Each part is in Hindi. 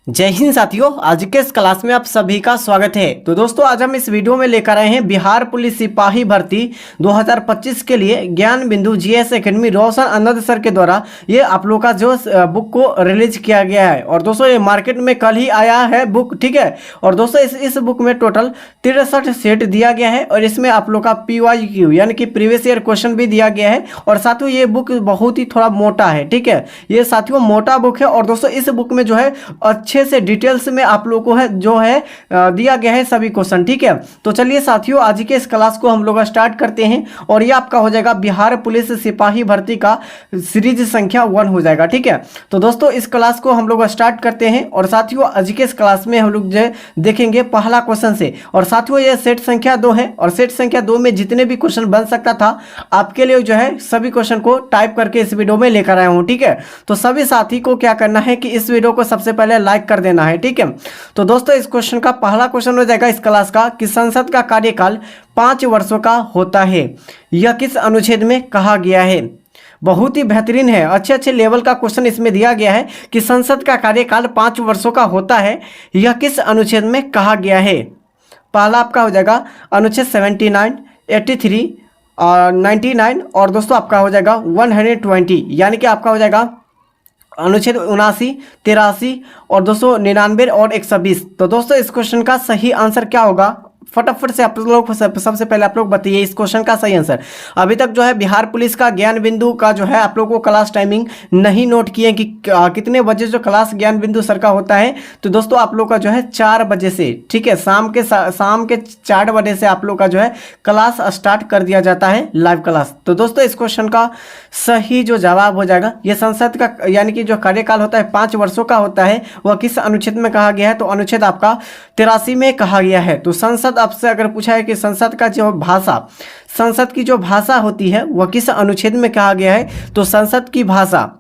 जय हिंद साथियों, आज के इस क्लास में आप सभी का स्वागत है। तो दोस्तों, आज हम इस वीडियो में लेकर आए हैं बिहार पुलिस सिपाही भर्ती 2025 के लिए ज्ञान बिंदु जीएस एकेडमी रोशन आनंद सर के द्वारा ये आप लोग का जो बुक को रिलीज किया गया है। और दोस्तों, ये मार्केट में कल ही आया है बुक, ठीक है। और दोस्तों, इस बुक में टोटल 63 सेट दिया गया है और इसमें आप लोग का PYQ यानी कि प्रीवियस ईयर क्वेश्चन भी दिया गया है। और साथियों, ये बुक बहुत ही थोड़ा मोटा है, ठीक है। ये साथियों मोटा बुक है। और दोस्तों, इस बुक में जो है अच्छे से डिटेल्स में आप लोगों को है जो है दिया गया है सभी क्वेश्चन, ठीक है। तो चलिए साथियों, आज के इस क्लास को हम लोग स्टार्ट करते हैं और ये आपका हो जाएगा बिहार पुलिस सिपाही भर्ती का सीरीज संख्या 1 हो जाएगा, ठीक है। तो दोस्तों, इस क्लास को हम लोग स्टार्ट करते हैं और साथियों आज के इस क्लास में हम लोग जो देखेंगे पहला क्वेश्चन से। और साथियों, ये सेट संख्या 2 है और सेट संख्या 2 में जितने भी क्वेश्चन बन सकता था आपके लिए जो है सभी क्वेश्चन को टाइप करके इस वीडियो में लेकर आया हूँ, ठीक है। तो सभी साथी को क्या करना है कि इस वीडियो को सबसे पहले लाइक कर देना है, ठीक है। तो दोस्तों, इस क्वेश्चन का पहला क्वेश्चन हो जाएगा इस क्लास का कि संसद का कार्यकाल 5 वर्षों का होता है, यह किस अनुच्छेद में कहा गया है। बहुत ही बेहतरीन है, अच्छे लेवल का क्वेश्चन इसमें दिया गया है कि संसद का कार्यकाल 5 वर्षों का होता है, यह किस अनुच्छेद में कहा गया है। पहला आपका हो जाएगा अनुच्छेद 79, 83 और 99 और दोस्तों आपका हो जाएगा 120 यानी कि आपका हो जाएगा अनुच्छेद 79, 83 और 299 और 120। तो दोस्तों, इस क्वेश्चन का सही आंसर क्या होगा फटाफट से आप लोग सबसे पहले आप लोग बताइए इस क्वेश्चन का सही आंसर। अभी तक जो है बिहार पुलिस का ज्ञान बिंदु का जो है आप लोगों को क्लास टाइमिंग नहीं नोट किए कि कितने बजे जो क्लास ज्ञान बिंदु सर का होता है। तो दोस्तों, आप लोग का जो है 4 बजे से, ठीक है, शाम के 4 बजे से आप लोग का जो है क्लास स्टार्ट कर दिया जाता है, लाइव क्लास। तो दोस्तों, इस क्वेश्चन का सही जो जवाब हो जाएगा, ये संसद का यानी कि जो कार्यकाल होता है 5 वर्षों का होता है, वह किस अनुच्छेद में कहा गया है। तो अनुच्छेद आपका 83 में कहा गया है। तो संसद आपसे अगर पूछा है कि संसद का जो भाषा, संसद की जो भाषा होती है वह किस अनुच्छेद में कहा गया है। तो संसद की भाषा,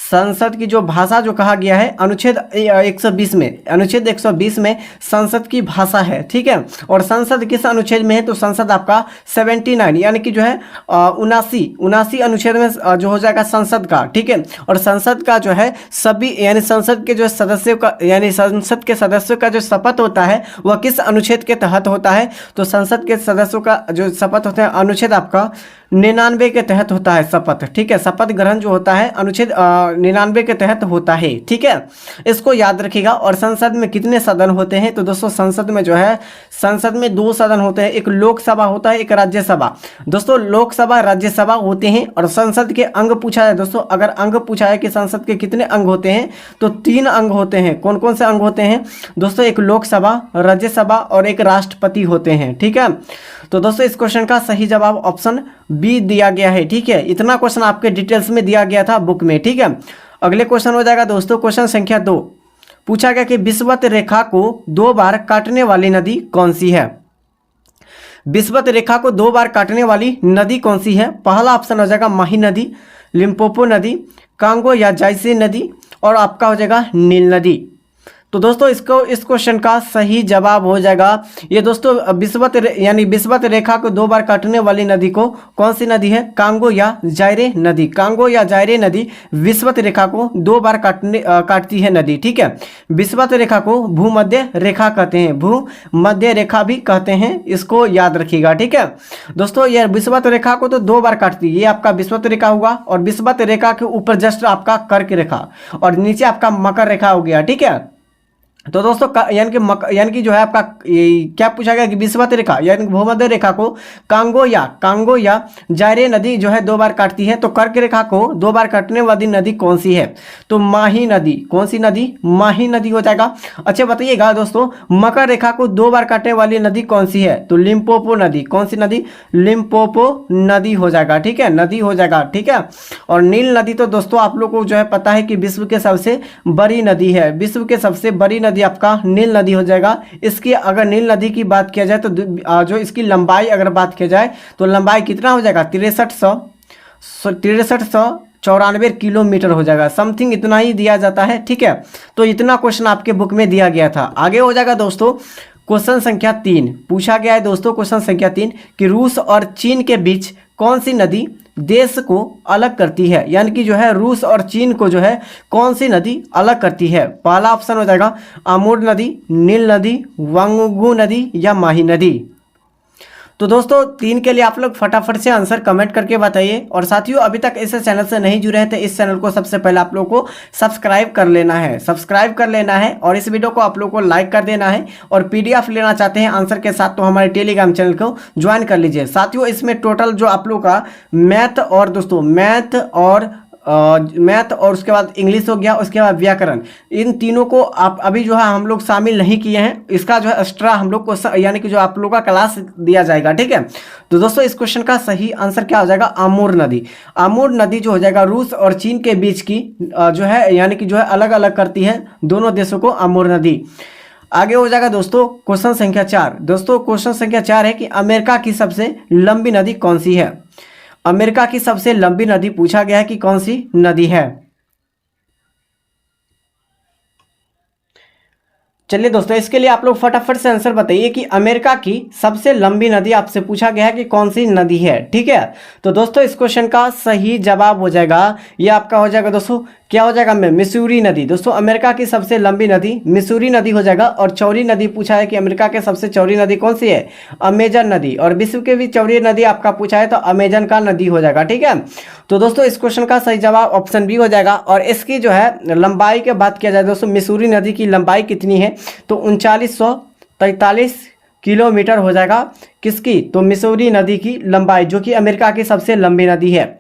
संसद की जो भाषा जो कहा गया है अनुच्छेद 120 में, अनुच्छेद 120 में संसद की भाषा है, ठीक है। और संसद किस अनुच्छेद में है। तो संसद आपका 79 यानी कि जो है 79 अनुच्छेद में जो हो जाएगा संसद का, ठीक है। और संसद का जो है सभी यानी संसद के जो सदस्यों का यानी संसद के सदस्यों का जो शपथ होता है वह किस अनुच्छेद के तहत होता है। तो संसद के सदस्यों का जो शपथ होता है अनुच्छेद आपका 99 के तहत होता है शपथ, ठीक है। शपथ ग्रहण जो होता है अनुच्छेद 99 के तहत होता है, ठीक है। इसको याद रखिएगा। और संसद में कितने सदन होते हैं। तो दोस्तों, संसद में जो है संसद में 2 सदन होते हैं, एक लोकसभा होता है, एक राज्यसभा। दोस्तों, लोकसभा राज्यसभा होते हैं। और संसद के अंग पूछा है दोस्तों, अगर अंग पूछा है कि संसद के कितने अंग होते हैं तो 3 अंग होते हैं। कौन कौन से अंग होते हैं दोस्तों। एक लोकसभा, राज्यसभा और एक राष्ट्रपति होते हैं, ठीक है। तो दोस्तों, इस क्वेश्चन का सही जवाब ऑप्शन बी दिया गया है, ठीक है। इतना क्वेश्चन आपके डिटेल्स में दिया गया था बुक में, ठीक है। अगले क्वेश्चन हो जाएगा दोस्तों क्वेश्चन संख्या 2। पूछा गया कि विषुवत रेखा को 2 बार काटने वाली नदी कौन सी है। विषुवत रेखा को 2 बार काटने वाली नदी कौन सी है। पहला ऑप्शन हो जाएगा माही नदी, लिम्पोपो नदी, कांगो या जायसी नदी और आपका हो जाएगा नील नदी। तो दोस्तों, इस क्वेश्चन का सही जवाब हो जाएगा ये दोस्तों यानी विषुवत रेखा को 2 बार काटने वाली नदी को कौन सी नदी है। कांगो या जायरे नदी। कांगो या जायरे नदी विषुवत रेखा को 2 बार काटती है नदी, ठीक है। विषुवत रेखा को भूमध्य रेखा कहते हैं, भूमध्य रेखा भी कहते हैं, इसको याद रखिएगा, ठीक है। दोस्तों, यह विषुवत रेखा को तो 2 बार काटती है, ये आपका विषुवत रेखा हुआ। और विषुवत रेखा के ऊपर जस्ट आपका कर्क रेखा और नीचे आपका मकर रेखा हो गया, ठीक है। तो दोस्तों, यानी कि जो है आपका क्या पूछा गया कि विषुवत रेखा यानी भूमध्य रेखा को कांगो या जायरे नदी जो है 2 बार काटती है। तो कर्क रेखा को 2 बार काटने वाली नदी कौन सी है। तो माही नदी। कौन सी नदी। माही नदी हो जाएगा। अच्छा बताइएगा दोस्तों, मकर रेखा को 2 बार काटने वाली नदी कौन सी है। तो लिम्पोपो नदी। कौन सी नदी। लिम्पोपो नदी हो जाएगा, ठीक है, नदी हो जाएगा, ठीक है। और नील नदी तो दोस्तों आप लोग को जो है पता है कि विश्व के सबसे बड़ी नदी है, विश्व के सबसे बड़ी नदी आपका नील नदी हो जाएगा। इसकी अगर नील नदी की बात किया जाए तो जो इसकी लंबाई अगर बात किया जाए तो लंबाई कितना हो जाएगा 6394 किलोमीटर हो जाएगा, समथिंग इतना ही दिया जाता है, ठीक है। तो इतना क्वेश्चन आपके बुक में दिया गया था। आगे हो जाएगा दोस्तों क्वेश्चन संख्या 3। पूछा गया है दोस्तों क्वेश्चन संख्या 3 कि रूस और चीन के बीच कौन सी नदी देश को अलग करती है, यानी कि जो है रूस और चीन को जो है कौन सी नदी अलग करती है? पहला ऑप्शन हो जाएगा अमूर नदी, नील नदी, वांगू नदी या माही नदी। तो दोस्तों 3 के लिए आप लोग फटाफट से आंसर कमेंट करके बताइए। और साथियों अभी तक इस चैनल से नहीं जुड़े हैं तो इस चैनल को सबसे पहले आप लोग को सब्सक्राइब कर लेना है, और इस वीडियो को आप लोग को लाइक कर देना है। और पीडीएफ लेना चाहते हैं आंसर के साथ तो हमारे टेलीग्राम चैनल को ज्वाइन कर लीजिए। साथियों इसमें टोटल जो आप लोग का मैथ और उसके बाद इंग्लिश हो गया, उसके बाद व्याकरण, इन तीनों को आप अभी जो है हम लोग शामिल नहीं किए हैं। इसका जो है एक्स्ट्रा हम लोग को यानी कि जो आप लोग का क्लास दिया जाएगा, ठीक है। तो दोस्तों इस क्वेश्चन का सही आंसर क्या हो जाएगा? अमूर नदी। अमूर नदी जो हो जाएगा रूस और चीन के बीच की जो है यानी कि जो है अलग अलग करती है दोनों देशों को अमूर नदी। आगे हो जाएगा दोस्तों क्वेश्चन संख्या 4। दोस्तों क्वेश्चन संख्या 4 है कि अमेरिका की सबसे लंबी नदी कौन सी है? अमेरिका की सबसे लंबी नदी पूछा गया है कि कौन सी नदी है। चलिए दोस्तों इसके लिए आप लोग फटाफट से आंसर बताइए कि अमेरिका की सबसे लंबी नदी आपसे पूछा गया है कि कौन सी नदी है, ठीक है। तो दोस्तों इस क्वेश्चन का सही जवाब हो जाएगा, ये आपका हो जाएगा दोस्तों, क्या हो जाएगा मिसूरी नदी। दोस्तों अमेरिका की सबसे लंबी नदी मिसूरी नदी हो जाएगा। और चौड़ी नदी पूछा है कि अमेरिका के सबसे चौड़ी नदी कौन सी है? अमेजन नदी। और विश्व की भी चौड़ी नदी आपका पूछा है तो अमेजन का नदी हो जाएगा, ठीक है। तो दोस्तों इस क्वेश्चन का सही जवाब ऑप्शन बी हो जाएगा। और इसकी जो है लंबाई की बात किया जाए दोस्तों, मिसूरी नदी की लंबाई कितनी है? तो 3943 किलोमीटर हो जाएगा। किसकी? तो मिसूरी नदी की लंबाई, जो कि अमेरिका की सबसे लंबी नदी है।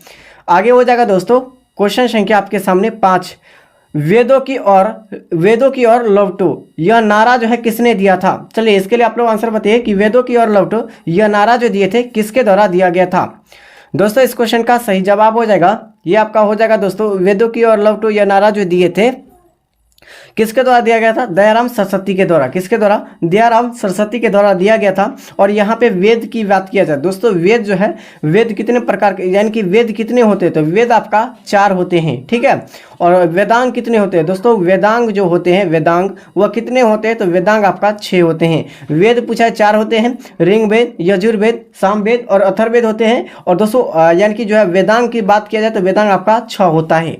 आगे हो जाएगा दोस्तों क्वेश्चन संख्या आपके सामने 5। वेदों की ओर लौटो, यह नारा जो है किसने दिया था? चलिए इसके लिए आप लोग आंसर बताइए कि वेदों की ओर लौटो यह नारा जो दिए थे किसके द्वारा दिया गया था? दोस्तों इस क्वेश्चन का सही जवाब हो जाएगा, ये आपका हो जाएगा दोस्तों, वेदों की ओर लौटो यह नारा जो दिए थे किसके द्वारा दिया गया था? दयाराम सरस्वती के द्वारा। किसके द्वारा? दयाराम सरस्वती के द्वारा दिया गया था। और यहाँ पे वेद की बात किया जाए दोस्तों, वेद जो है, वेद कितने प्रकार के, यानी कि वेद कितने होते हैं? तो वेद आपका 4 होते हैं, ठीक है। और वेदांग कितने होते हैं दोस्तों? वेदांग जो होते हैं, वेदांग वह कितने होते हैं? तो वेदांग आपका 6 होते हैं। वेद पूछा है 4 होते हैं, ऋग्वेद, यजुर्वेद, सामवेद और अथर्ववेद होते हैं। और दोस्तों यानी कि जो है वेदांग की बात किया जाए तो वेदांग आपका 6 होता है।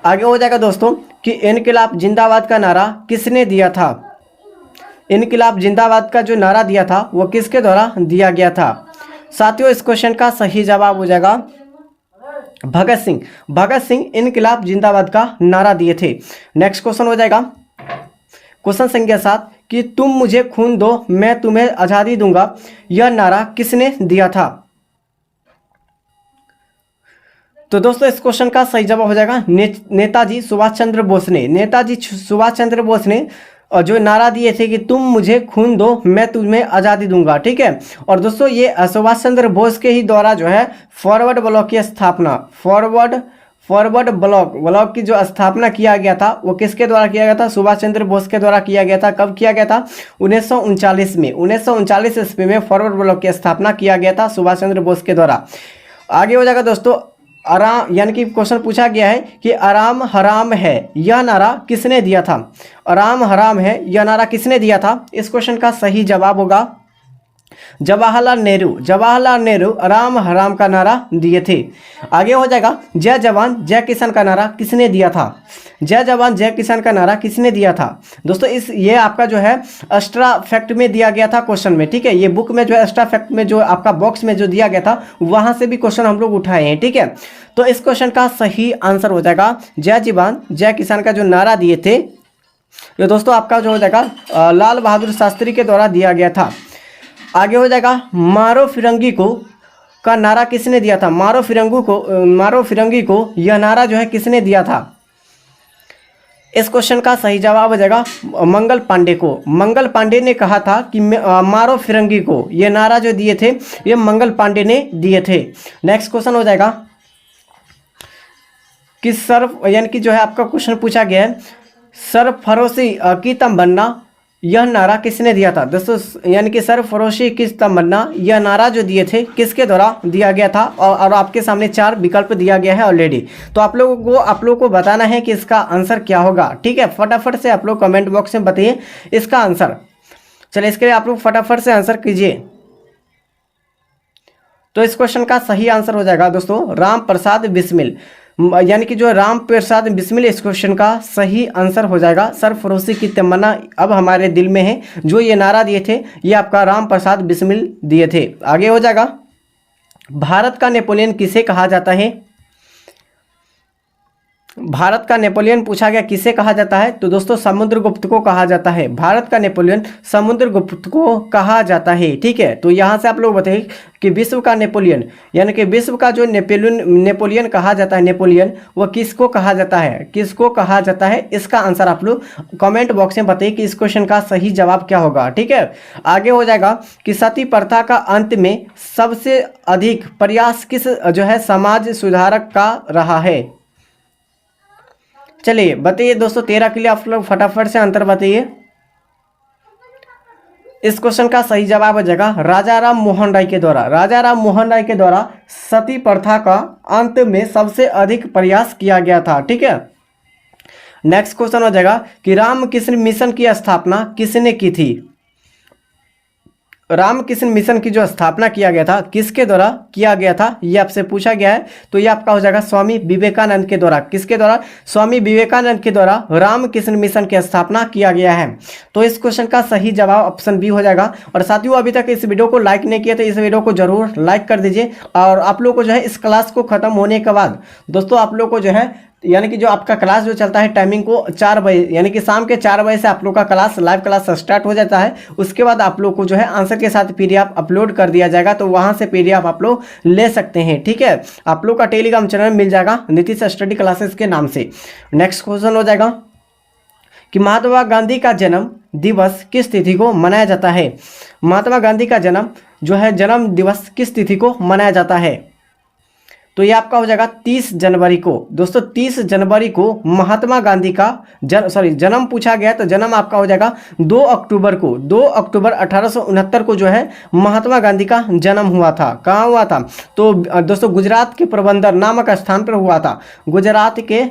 आगे हो जाएगा दोस्तों कि इनकलाब जिंदाबाद का नारा किसने दिया था? इनकलाब जिंदाबाद का जो नारा दिया था वो किसके द्वारा दिया गया था? साथियों इस क्वेश्चन का सही जवाब हो जाएगा भगत सिंह। भगत सिंह इनकलाब जिंदाबाद का नारा दिए थे। नेक्स्ट क्वेश्चन हो जाएगा क्वेश्चन संख्या 7 कि तुम मुझे खून दो मैं तुम्हें आज़ादी दूंगा, यह नारा किसने दिया था? तो दोस्तों इस क्वेश्चन का सही जवाब हो जाएगा नेताजी सुभाष चंद्र बोस ने। नेताजी सुभाष चंद्र बोस ने जो नारा दिए थे कि तुम मुझे खून दो मैं तुम्हें आज़ादी दूंगा, ठीक है। और दोस्तों ये सुभाष चंद्र बोस के ही द्वारा जो है फॉरवर्ड ब्लॉक की स्थापना, फॉरवर्ड ब्लॉक की जो स्थापना किया गया था वो किसके द्वारा किया गया था? सुभाष चंद्र बोस के द्वारा किया गया था। कब किया गया था? 1939 में। 1939 ईस्वी में फॉरवर्ड ब्लॉक की स्थापना किया गया था सुभाष चंद्र बोस के द्वारा। आगे हो जाएगा दोस्तों आराम, यानी कि क्वेश्चन पूछा गया है कि आराम हराम है यह नारा किसने दिया था? आराम हराम है यह नारा किसने दिया था? इस क्वेश्चन का सही जवाब होगा जवाहरलाल नेहरू। जवाहरलाल नेहरू आराम हराम का नारा दिए थे। आगे हो जाएगा जय जवान जय किसान का नारा किसने दिया था? जय जवान जय किसान का नारा किसने दिया था? दोस्तों ये आपका जो है एक्स्ट्रा फैक्ट में दिया गया था क्वेश्चन में, ठीक है। ये बुक में जो है एक्स्ट्रा फैक्ट में जो आपका बॉक्स में जो दिया गया था वहां से भी क्वेश्चन हम लोग उठाए हैं, ठीक है। तो इस क्वेश्चन का सही आंसर हो जाएगा जय जवान जय किसान का जो नारा दिए थे ये दोस्तों आपका जो हो जाएगा लाल बहादुर शास्त्री के द्वारा दिया गया था। आगे हो जाएगा मारो फिरंगी को का नारा किसने दिया था? मारो फिरंगी को यह नारा जो है किसने दिया था? इस क्वेश्चन का सही जवाब हो जाएगा मंगल पांडे को। मंगल पांडे ने कहा था कि मारो फिरंगी को, ये नारा जो दिए थे ये मंगल पांडे ने दिए थे। नेक्स्ट क्वेश्चन हो जाएगा कि यानी कि जो है आपका क्वेश्चन पूछा गया है सरफरोशी की तमन्ना यह नारा किसने दिया था? दोस्तों यानी कि सरफरोशी की तमन्ना यह नारा जो दिए थे किसके द्वारा दिया गया था? और आपके सामने 4 विकल्प दिया गया है ऑलरेडी। तो आप लोगों को बताना है कि इसका आंसर क्या होगा, ठीक है। फटाफट से आप लोग कमेंट बॉक्स में बताइए इसका आंसर। चलिए इसके लिए आप लोग फटाफट से आंसर कीजिए। तो इस क्वेश्चन का सही आंसर हो जाएगा दोस्तों राम प्रसाद बिस्मिल, यानी कि जो राम प्रसाद बिस्मिल इस क्वेश्चन का सही आंसर हो जाएगा। सरफरोशी की तमन्ना अब हमारे दिल में है, जो ये नारा दिए थे ये आपका राम प्रसाद बिस्मिल दिए थे। आगे हो जाएगा, भारत का नेपोलियन किसे कहा जाता है? भारत का नेपोलियन पूछा गया किसे कहा जाता है? तो दोस्तों समुद्रगुप्त को कहा जाता है। भारत का नेपोलियन समुद्रगुप्त को कहा जाता है। ठीक है, तो यहाँ से आप लोग बताइए कि विश्व का नेपोलियन, यानी कि विश्व का जो नेपोलियन कहा जाता है, नेपोलियन वो किसको कहा जाता है, किसको कहा जाता है? इसका आंसर आप लोग कमेंट बॉक्स में बताइए कि इस क्वेश्चन का सही जवाब क्या होगा। ठीक है, आगे हो जाएगा कि सती प्रथा का अंत में सबसे अधिक प्रयास किस जो है समाज सुधारक का रहा है? चलिए बताइए दोस्तों, 13 के लिए आप लोग फटाफट से आंसर बताइए। इस क्वेश्चन का सही जवाब हो जाएगा राजा राम मोहन राय के द्वारा। राजा राम मोहन राय के द्वारा सती प्रथा का अंत में सबसे अधिक प्रयास किया गया था। ठीक है, नेक्स्ट क्वेश्चन हो जाएगा कि रामकृष्ण मिशन की स्थापना किसने की थी? रामकृष्ण मिशन की जो स्थापना किया गया था किसके द्वारा किया गया था, ये आपसे पूछा गया है। तो ये आपका हो जाएगा स्वामी विवेकानंद के द्वारा। किसके द्वारा? स्वामी विवेकानंद के द्वारा रामकृष्ण मिशन की स्थापना किया गया है। तो इस क्वेश्चन का सही जवाब ऑप्शन बी हो जाएगा। और साथियों, अभी तक इस वीडियो को लाइक नहीं किया तो इस वीडियो को जरूर लाइक कर दीजिए। और आप लोग को जो है इस क्लास को खत्म होने के बाद दोस्तों आप लोग को जो है, यानी कि जो आपका क्लास जो चलता है टाइमिंग को 4 बजे, यानी कि शाम के 4 बजे से आप लोग का क्लास लाइव क्लास स्टार्ट हो जाता है। उसके बाद आप लोग को जो है आंसर के साथ पीडीएफ अपलोड कर दिया जाएगा, तो वहां से पीडीएफ आप लोग ले सकते हैं। ठीक है, आप लोग का टेलीग्राम चैनल मिल जाएगा नीतीश स्टडी क्लासेस के नाम से। नेक्स्ट क्वेश्चन हो जाएगा कि महात्मा गांधी का जन्म दिवस किस तिथि को मनाया जाता है? महात्मा गांधी का जन्म जो है जन्म दिवस किस तिथि को मनाया जाता है? तो ये आपका हो जाएगा 30 जनवरी को। दोस्तों 30 जनवरी को महात्मा गांधी का जन्म पूछा गया, तो जन्म आपका हो जाएगा 2 अक्टूबर को। 2 अक्टूबर 1869 को जो है महात्मा गांधी का जन्म हुआ था। कहाँ हुआ था? तो दोस्तों गुजरात के पोरबंदर नामक स्थान पर हुआ था। गुजरात के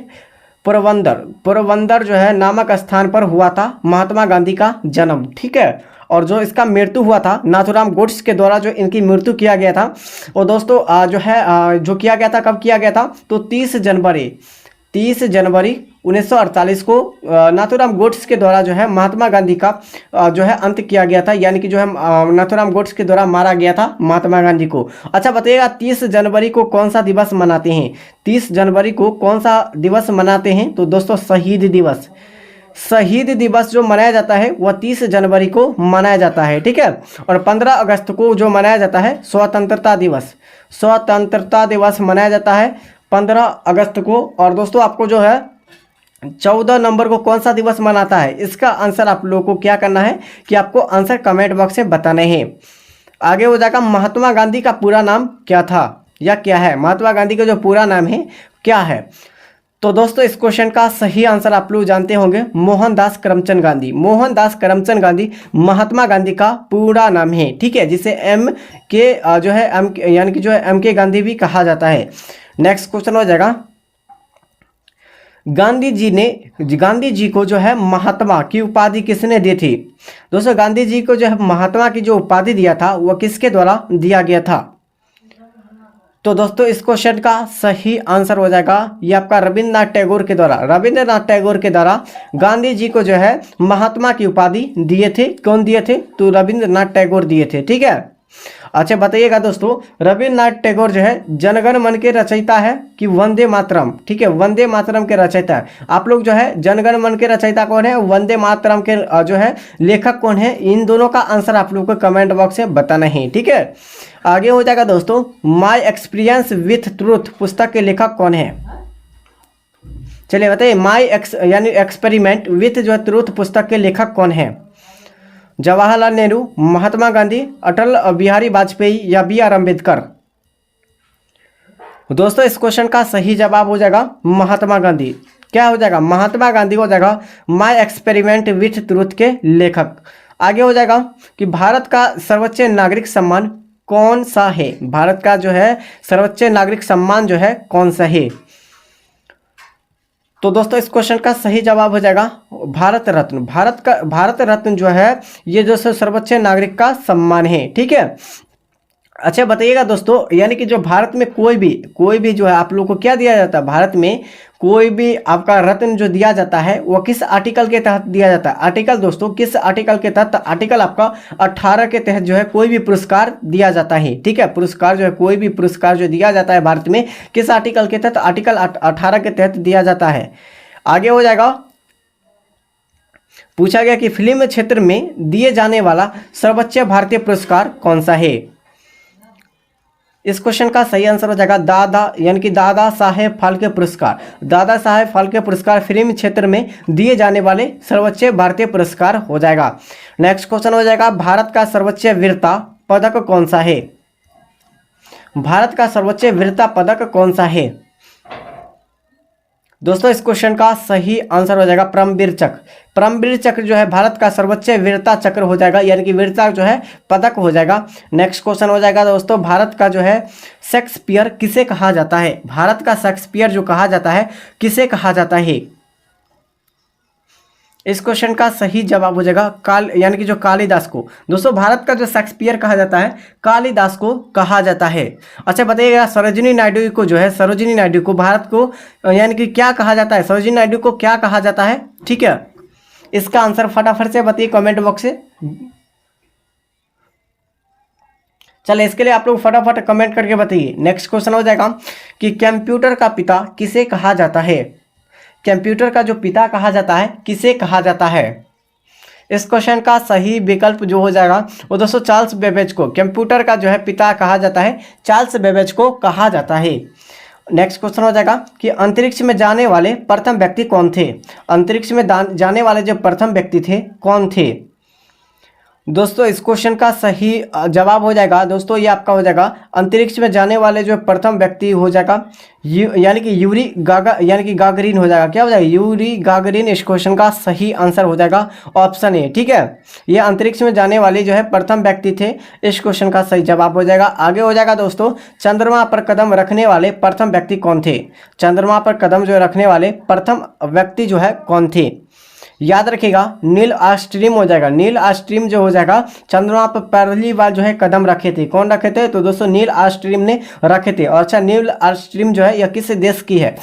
पोरबंदर जो है नामक स्थान पर हुआ था महात्मा गांधी का जन्म। ठीक है, और जो इसका मृत्यु हुआ था नाथूराम गोड्स के द्वारा, जो इनकी मृत्यु किया गया था और दोस्तों जो है जो किया गया था, कब किया गया था? तो 30 जनवरी 1948 को नाथूराम गोड्स के द्वारा जो है महात्मा गांधी का जो है अंत किया गया था, यानी कि जो है नाथूराम गोड्स के द्वारा मारा गया था महात्मा गांधी को। अच्छा बताइएगा 30 जनवरी को कौन सा दिवस मनाते हैं? 30 जनवरी को कौन सा दिवस मनाते हैं? तो दोस्तों शहीद दिवस। शहीद दिवस जो मनाया जाता है वह 30 जनवरी को मनाया जाता है। ठीक है, और 15 अगस्त को जो मनाया जाता है स्वतंत्रता दिवस। स्वतंत्रता दिवस मनाया जाता है 15 अगस्त को। और दोस्तों आपको जो है 14 नवंबर को कौन सा दिवस मनाता है? इसका आंसर आप लोगों को क्या करना है कि आपको आंसर कमेंट बॉक्स में बताने हैं। आगे हो जाएगा महात्मा गांधी का पूरा नाम क्या था या क्या है? महात्मा गांधी का जो पूरा नाम है क्या है? तो दोस्तों इस क्वेश्चन का सही आंसर आप लोग जानते होंगे, मोहनदास करमचंद गांधी। मोहनदास करमचंद गांधी महात्मा गांधी का पूरा नाम है। ठीक है, जिसे एम के जो है यानी कि जो है एम के गांधी भी कहा जाता है। नेक्स्ट क्वेश्चन हो जाएगा गांधी जी को जो है महात्मा की उपाधि किसने दी थी? दोस्तों गांधी जी को जो है महात्मा की जो उपाधि दिया था वह किसके द्वारा दिया गया था? तो दोस्तों इस क्वेश्चन का सही आंसर हो जाएगा ये आपका रविंद्रनाथ टैगोर के द्वारा। रविंद्रनाथ टैगोर के द्वारा गांधी जी को जो है महात्मा की उपाधि दिए थे। कौन दिए थे? तो रविंद्रनाथ टैगोर दिए थे। ठीक है, अच्छा बताइएगा दोस्तों रविंद्रनाथ टैगोर जो है जनगण मन के रचयिता है कि वंदे मातरम? ठीक है, वंदे मातरम के रचयिता है। आप लोग जो है जनगण मन के रचयिता कौन है, वंदे मातरम के जो है लेखक कौन है? इन दोनों का आंसर आप लोग को कमेंट बॉक्स में बताना है। ठीक है, आगे हो जाएगा दोस्तों माई एक्सपीरियंस विथ ट्रूथ पुस्तक के लेखक कौन है? चलिए बताइए यानी एक्सपेरिमेंट विथ जो है ट्रूथ पुस्तक के लेखक कौन है? जवाहरलाल नेहरू, महात्मा गांधी, अटल बिहारी वाजपेयी या बी आर अम्बेडकर? दोस्तों इस क्वेश्चन का सही जवाब हो जाएगा महात्मा गांधी। क्या हो जाएगा? महात्मा गांधी हो जाएगा माई एक्सपेरिमेंट विथ ट्रूथ के लेखक। आगे हो जाएगा कि भारत का सर्वोच्च नागरिक सम्मान कौन सा है? भारत का जो है सर्वोच्च नागरिक सम्मान जो है कौन सा है? तो दोस्तों इस क्वेश्चन का सही जवाब हो जाएगा भारत रत्न। भारत रत्न जो है ये जो सर्वोच्च नागरिक का सम्मान है। ठीक है, अच्छा बताइएगा दोस्तों, यानी कि जो भारत में कोई भी जो है आप लोग को क्या दिया जाता है, भारत में कोई भी आपका रत्न जो दिया जाता है वो किस आर्टिकल के तहत दिया जाता है? आर्टिकल दोस्तों किस आर्टिकल के तहत? आर्टिकल आपका 18 के तहत जो है कोई भी पुरस्कार दिया जाता है। ठीक है, पुरस्कार जो है कोई भी पुरस्कार जो दिया जाता है भारत में किस आर्टिकल के तहत? आर्टिकल 18 के तहत दिया जाता है। आगे हो जाएगा, पूछा गया कि फिल्म क्षेत्र में दिए जाने वाला सर्वोच्च भारतीय पुरस्कार कौन सा है? इस क्वेश्चन का सही आंसर हो जाएगा दादा, यानी कि दादा साहेब फाल्के पुरस्कार। दादा साहेब फाल्के पुरस्कार फिल्म क्षेत्र में दिए जाने वाले सर्वोच्च भारतीय पुरस्कार हो जाएगा। नेक्स्ट क्वेश्चन हो जाएगा, भारत का सर्वोच्च वीरता पदक कौन सा है? भारत का सर्वोच्च वीरता पदक कौन सा है? दोस्तों इस क्वेश्चन का सही आंसर हो जाएगा परमवीर चक्र। परमवीर चक्र जो है भारत का सर्वोच्च वीरता चक्र हो जाएगा, यानी कि वीरता जो है पदक हो जाएगा। नेक्स्ट क्वेश्चन हो जाएगा दोस्तों, भारत का जो है शेक्सपियर किसे कहा जाता है? भारत का शेक्सपियर जो कहा जाता है किसे कहा जाता है? इस क्वेश्चन का सही जवाब हो जाएगा यानी कि जो कालिदास को। दोस्तों भारत का जो शेक्सपियर कहा जाता है कालिदास को कहा जाता है। अच्छा बताइएगा, सरोजिनी नायडू को जो है, सरोजिनी नायडू को भारत को यानी कि क्या कहा जाता है? सरोजिनी नायडू को क्या कहा जाता है? ठीक है, इसका आंसर फटाफट से बताइए कमेंट बॉक्स से। चलिए इसके लिए आप लोग फटाफट कमेंट करके बताइए। नेक्स्ट क्वेश्चन हो जाएगा कि कंप्यूटर का पिता किसे कहा जाता है? कंप्यूटर का जो पिता कहा जाता है किसे कहा जाता है? इस क्वेश्चन का सही विकल्प जो हो जाएगा वो दोस्तों चार्ल्स बेबेज को। कंप्यूटर का जो है पिता कहा जाता है चार्ल्स बेबेज को कहा जाता है। नेक्स्ट क्वेश्चन हो जाएगा कि अंतरिक्ष में जाने वाले प्रथम व्यक्ति कौन थे? अंतरिक्ष में जाने वाले जो प्रथम व्यक्ति थे कौन थे? दोस्तों इस क्वेश्चन का सही जवाब हो जाएगा दोस्तों, ये आपका हो जाएगा अंतरिक्ष में जाने वाले जो प्रथम व्यक्ति हो जाएगा यानी कि यूरी गागरिन हो जाएगा। क्या हो जाएगा? Yuri Gagarin. इस क्वेश्चन का सही आंसर हो जाएगा ऑप्शन ए। ठीक है, ये अंतरिक्ष में जाने वाले जो है प्रथम व्यक्ति थे। इस क्वेश्चन का सही जवाब हो जाएगा। आगे हो जाएगा दोस्तों, चंद्रमा पर कदम रखने वाले प्रथम व्यक्ति कौन थे? चंद्रमा पर कदम जो रखने वाले प्रथम व्यक्ति जो है कौन थे? याद रखिएगा नील आर्मस्ट्रांग हो जाएगा। नील आर्मस्ट्रांग जो हो जाएगा चंद्रमा पर पहली बार जो है कदम रखे थे। कौन रखे थे? तो दोस्तों नील आर्मस्ट्रांग ने रखे थे। और अच्छा, नील आर्मस्ट्रांग जो है यह किस देश की है?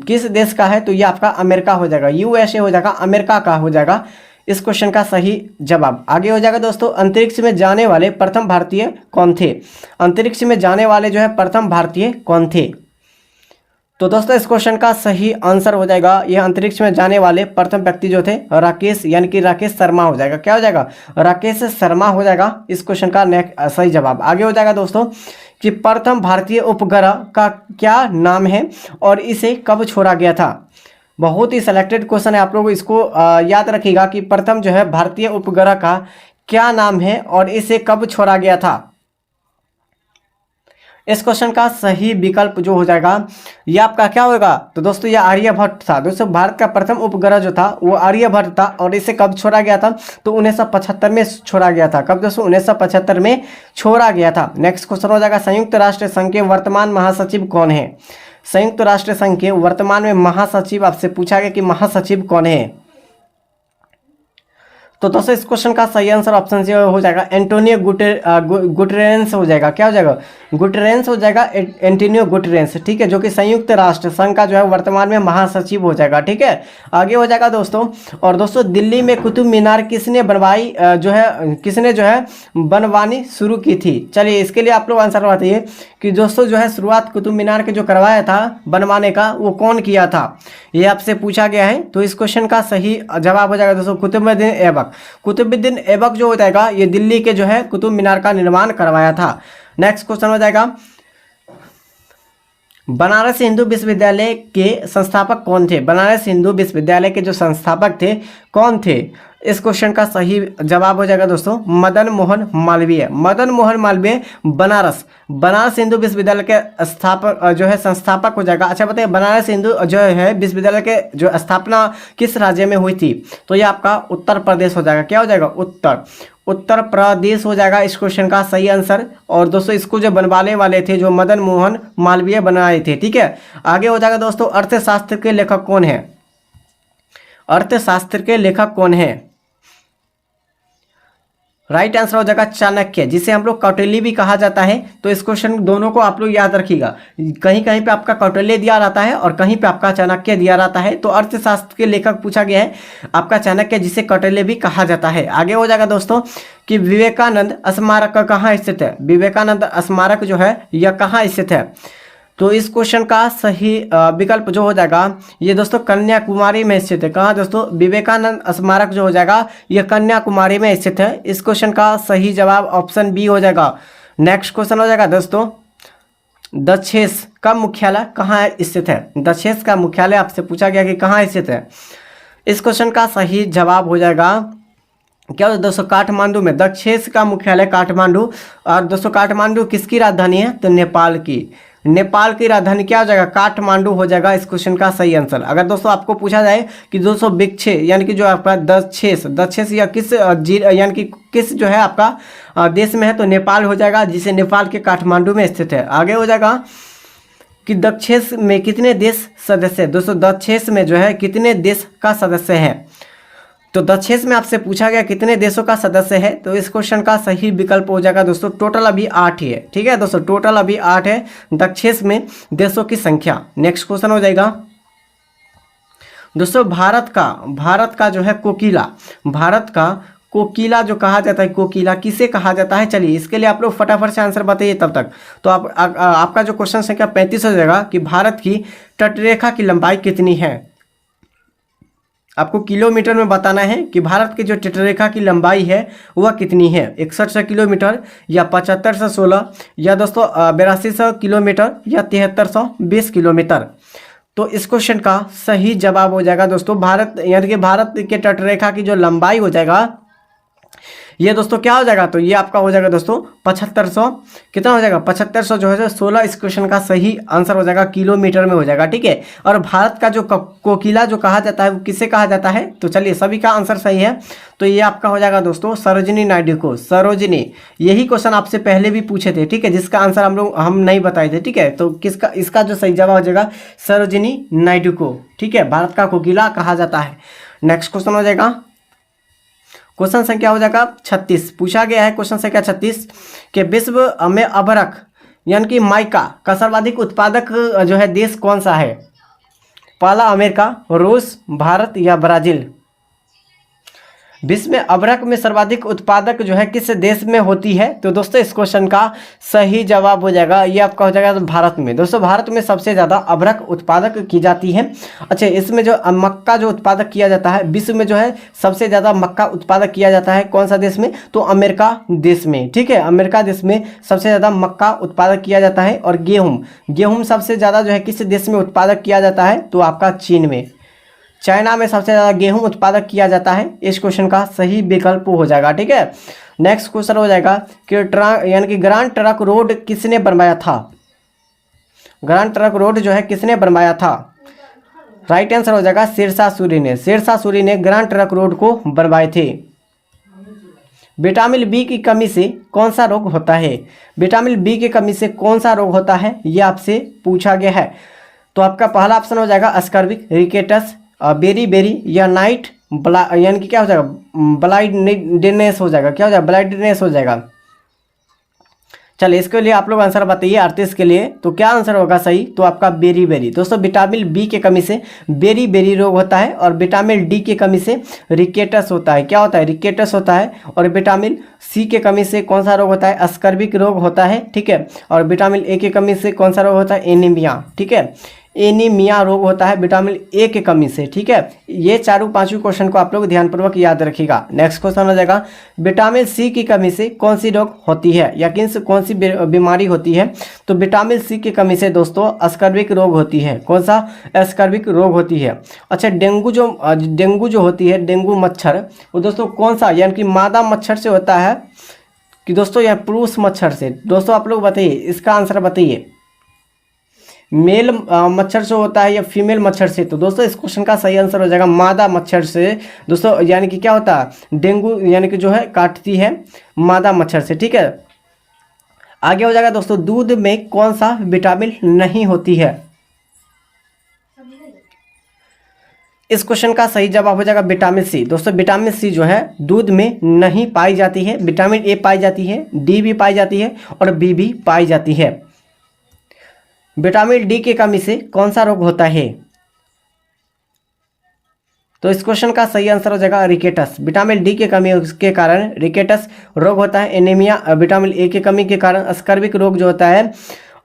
किस देश का है? तो ये आपका अमेरिका हो जाएगा, यूएसए हो जाएगा, अमेरिका का हो जाएगा इस क्वेश्चन का सही जवाब। आगे हो जाएगा दोस्तों, अंतरिक्ष में जाने वाले प्रथम भारतीय कौन थे? अंतरिक्ष में जाने वाले जो है प्रथम भारतीय कौन थे? तो दोस्तों इस क्वेश्चन का सही आंसर हो जाएगा, यह अंतरिक्ष में जाने वाले प्रथम व्यक्ति जो थे राकेश, यानी कि राकेश शर्मा हो जाएगा। क्या हो जाएगा? राकेश शर्मा हो जाएगा इस क्वेश्चन का सही जवाब। आगे हो जाएगा दोस्तों कि प्रथम भारतीय उपग्रह का क्या नाम है और इसे कब छोड़ा गया था? बहुत ही सिलेक्टेड क्वेश्चन है, आप लोग इसको याद रखिएगा कि प्रथम जो है भारतीय उपग्रह का क्या नाम है और इसे कब छोड़ा गया था? इस क्वेश्चन का सही विकल्प जो हो जाएगा ये आपका क्या होगा? तो दोस्तों ये आर्यभट्ट था। दोस्तों भारत का प्रथम उपग्रह जो था वो आर्यभट्ट था और इसे कब छोड़ा गया था? तो 1975 में छोड़ा गया था। कब दोस्तों? 1975 में छोड़ा गया था। नेक्स्ट क्वेश्चन हो जाएगा, संयुक्त राष्ट्र संघ के वर्तमान महासचिव कौन है? संयुक्त राष्ट्र संघ के वर्तमान में महासचिव आपसे पूछा गया कि महासचिव कौन है? तो दोस्तों इस क्वेश्चन का सही आंसर ऑप्शन से हो जाएगा एंटोनियो गुटेरेंस हो जाएगा। क्या हो जाएगा? गुटेरेंस हो जाएगा, एंटोनियो गुटेरेंस। ठीक है, जो कि संयुक्त राष्ट्र संघ का जो है वर्तमान में महासचिव हो जाएगा। ठीक है, आगे हो जाएगा दोस्तों। और दोस्तों दिल्ली में कुतुब मीनार किसने बनवाई किसने जो है बनवानी शुरू की थी? चलिए इसके लिए आप लोग आंसर बताइए कि दोस्तों जो है शुरुआत कुतुब मीनार के जो करवाया था बनवाने का वो कौन किया था? ये आपसे पूछा गया है। तो इस क्वेश्चन का सही जवाब हो जाएगा दोस्तों कुतुबुद्दीन ऐबक। कुतुबुद्दीन ऐबक जो हो जाएगा ये दिल्ली के जो है कुतुब मीनार का निर्माण करवाया था। नेक्स्ट क्वेश्चन हो जाएगा, बनारस हिंदू विश्वविद्यालय के संस्थापक कौन थे? बनारस हिंदू विश्वविद्यालय के जो संस्थापक थे कौन थे? इस क्वेश्चन का सही जवाब हो जाएगा दोस्तों मदन मोहन मालवीय। मदन मोहन मालवीय बनारस हिंदू विश्वविद्यालय के संस्थापक हो जाएगा। अच्छा बताइए बनारस हिंदू जो है विश्वविद्यालय के जो स्थापना किस राज्य में हुई थी? तो ये आपका उत्तर प्रदेश हो जाएगा। क्या हो जाएगा? उत्तर प्रदेश हो जाएगा इस क्वेश्चन का सही आंसर। और दोस्तों इसको जो बनवाने वाले थे जो मदन मोहन मालवीय बनाए थे। ठीक है, आगे हो जाएगा दोस्तों अर्थशास्त्र के लेखक कौन है? अर्थशास्त्र के लेखक कौन है? राइट आंसर हो जाएगा चाणक्य, जिसे हम लोग कौटिल्य भी कहा जाता है। तो इस क्वेश्चन दोनों को आप लोग याद रखिएगा, कहीं कहीं पे आपका कौटिल्य दिया रहता है और कहीं पे आपका चाणक्य दिया रहता है। तो अर्थशास्त्र के लेखक पूछा गया है आपका चाणक्य, जिसे कौटिल्य भी कहा जाता है। आगे हो जाएगा दोस्तों कि विवेकानंद स्मारक कहाँ स्थित है। विवेकानंद स्मारक जो है यह कहाँ स्थित है। तो इस क्वेश्चन का सही विकल्प जो हो जाएगा ये दोस्तों कन्याकुमारी में स्थित है। कहाँ दोस्तों, विवेकानंद स्मारक जो हो जाएगा यह कन्याकुमारी में स्थित है। इस क्वेश्चन का सही जवाब ऑप्शन बी हो जाएगा। नेक्स्ट क्वेश्चन हो जाएगा दोस्तों, दक्षेस का मुख्यालय कहाँ स्थित है। दक्षेस का मुख्यालय आपसे पूछा गया कि कहाँ स्थित है। इस क्वेश्चन का सही जवाब हो जाएगा क्या दोस्तों, काठमांडू में। दक्षेस का मुख्यालय काठमांडू। और दोस्तों काठमांडू किसकी राजधानी है, तो नेपाल की। नेपाल की राजधानी क्या हो जाएगा, काठमांडू हो जाएगा इस क्वेश्चन का सही आंसर। अगर दोस्तों आपको पूछा जाए कि दोस्तों विक्षे यानी कि जो आपका दक्षेस या किस यानी कि किस जो है आपका देश में है, तो नेपाल हो जाएगा, जिसे नेपाल के काठमांडू में स्थित है। आगे हो जाएगा कि दक्षेस में कितने देश सदस्य है। दोस्तों दक्षेस में जो है कितने देश का सदस्य है। तो दक्षेस में आपसे पूछा गया कितने देशों का सदस्य है। तो इस क्वेश्चन का सही विकल्प हो जाएगा दोस्तों, टोटल अभी 8 ही है। ठीक है दोस्तों, टोटल अभी 8 है दक्षेस में देशों की संख्या। नेक्स्ट क्वेश्चन हो जाएगा दोस्तों, भारत का जो है कोकिला, भारत का कोकिला जो कहा जाता है, कोकिला किसे कहा जाता है। चलिए इसके लिए आप लोग फटाफट से आंसर बताइए तब तक। तो आपका जो क्वेश्चन संख्या 35 हो जाएगा कि भारत की तटरेखा की लंबाई कितनी है। आपको किलोमीटर में बताना है कि भारत की जो तटरेखा की लंबाई है वह कितनी है, 6100 किलोमीटर या 7516 या दोस्तों 8200 किलोमीटर या 7320 किलोमीटर। तो इस क्वेश्चन का सही जवाब हो जाएगा दोस्तों भारत यानी कि भारत के तटरेखा की जो लंबाई हो जाएगा ये दोस्तों क्या हो जाएगा, तो ये आपका हो जाएगा दोस्तों 7500 कितना हो जाएगा 7500 जो है 16 इस क्वेश्चन का सही आंसर हो जाएगा, किलोमीटर में हो जाएगा। ठीक है, और भारत का जो कोकिला जो कहा जाता है वो किसे कहा जाता है। तो चलिए सभी का आंसर सही है। तो ये आपका हो जाएगा दोस्तों सरोजिनी नायडू को। सरोजिनी, यही क्वेश्चन आपसे पहले भी पूछे थे। ठीक है, जिसका आंसर हम नहीं बताए थे। ठीक है, तो किसका इसका जो सही जवाब हो जाएगा सरोजिनी नायडू को। ठीक है, भारत का कोकिला कहा जाता है। नेक्स्ट क्वेश्चन हो जाएगा क्वेश्चन संख्या हो जाएगा 36। पूछा गया है क्वेश्चन संख्या 36 कि विश्व में अभ्रक यानी कि माइका का सर्वाधिक उत्पादक जो है देश कौन सा है। पहला अमेरिका, रूस, भारत या ब्राजील। विश्व में अभ्रक में सर्वाधिक उत्पादक जो है किस देश में होती है। तो दोस्तों इस क्वेश्चन का सही जवाब हो जाएगा ये आपका हो जाएगा भारत में। दोस्तों भारत में सबसे ज़्यादा अभ्रक उत्पादक की जाती है। अच्छा, इसमें जो मक्का जो उत्पादक किया जाता है, विश्व में जो है सबसे ज़्यादा मक्का उत्पादक किया जाता है कौन सा देश में, तो अमेरिका देश में। ठीक है, अमेरिका देश में सबसे ज़्यादा मक्का उत्पादक किया जाता है। और गेहूँ सबसे ज़्यादा जो है किस देश में उत्पादक किया जाता है, तो आपका चीन में। चाइना में सबसे ज़्यादा गेहूं उत्पादक किया जाता है। इस क्वेश्चन का सही विकल्प हो जाएगा। ठीक है, नेक्स्ट क्वेश्चन हो जाएगा कि यानी कि ग्रांड ट्रंक रोड किसने बनवाया था। ग्रांड ट्रंक रोड जो है किसने बनवाया था। राइट आंसर हो जाएगा शेरशाह सूरी ने। शेरशाह सूरी ने ग्रांड ट्रंक रोड को बनवाए थे। विटामिन बी की कमी से कौन सा रोग होता है। विटामिन बी की कमी से कौन सा रोग होता है ये आपसे पूछा गया है। तो आपका पहला ऑप्शन हो जाएगा स्कर्विक, रिकेटस, बेरी या नाइट यानी कि क्या हो जाएगा ब्लाइंडनेस हो जाएगा। क्या हो जाएगा, ब्लाइंडनेस हो जाएगा। चलिए इसके लिए आप लोग आंसर बताइए 38 के लिए। तो क्या आंसर होगा सही, तो आपका बेरी। दोस्तों विटामिन बी के कमी से बेरी रोग होता है और विटामिन डी की कमी से रिकेटस होता है। क्या होता है, रिकेटस होता है। और विटामिन सी के कमी से कौन सा रोग होता है, स्कर्विक रोग होता है। ठीक है, और विटामिन ए की कमी से कौन सा रोग होता है, एनीमिया। ठीक है, एनीमिया रोग होता है विटामिन ए की कमी से। ठीक है, ये चारों पांचों क्वेश्चन को आप लोग ध्यानपूर्वक याद रखिएगा। नेक्स्ट क्वेश्चन हो जाएगा विटामिन सी की कमी से कौन सी रोग होती है या कौन सी बीमारी होती है। तो विटामिन सी की कमी से दोस्तों स्कर्विक रोग होती है। कौन सा, स्कर्विक रोग होती है। अच्छा, डेंगू जो होती है, डेंगू मच्छर, वो दोस्तों कौन सा यानी कि मादा मच्छर से होता है कि दोस्तों या पुरुष मच्छर से। दोस्तों आप लोग बताइए, इसका आंसर बताइए, मेल मच्छर से होता है या फीमेल मच्छर से। तो दोस्तों इस क्वेश्चन का सही आंसर हो जाएगा मादा मच्छर से। दोस्तों यानी कि क्या होता है, डेंगू यानी कि जो है काटती है मादा मच्छर से। ठीक है, आगे हो जाएगा दोस्तों दूध में कौन सा विटामिन नहीं होती है। इस क्वेश्चन का सही जवाब हो जाएगा विटामिन सी। दोस्तों विटामिन सी जो है दूध में नहीं पाई जाती है, विटामिन ए पाई जाती है, डी भी पाई जाती है और बी भी पाई जाती है। विटामिन डी की कमी से कौन सा रोग होता है? तो इस क्वेश्चन का सही आंसर हो जाएगा रिकेटस। विटामिन डी की कमी के कारण रिकेटस रोग होता है। एनीमिया विटामिन ए की कमी के कारण स्कर्विक रोग जो होता है,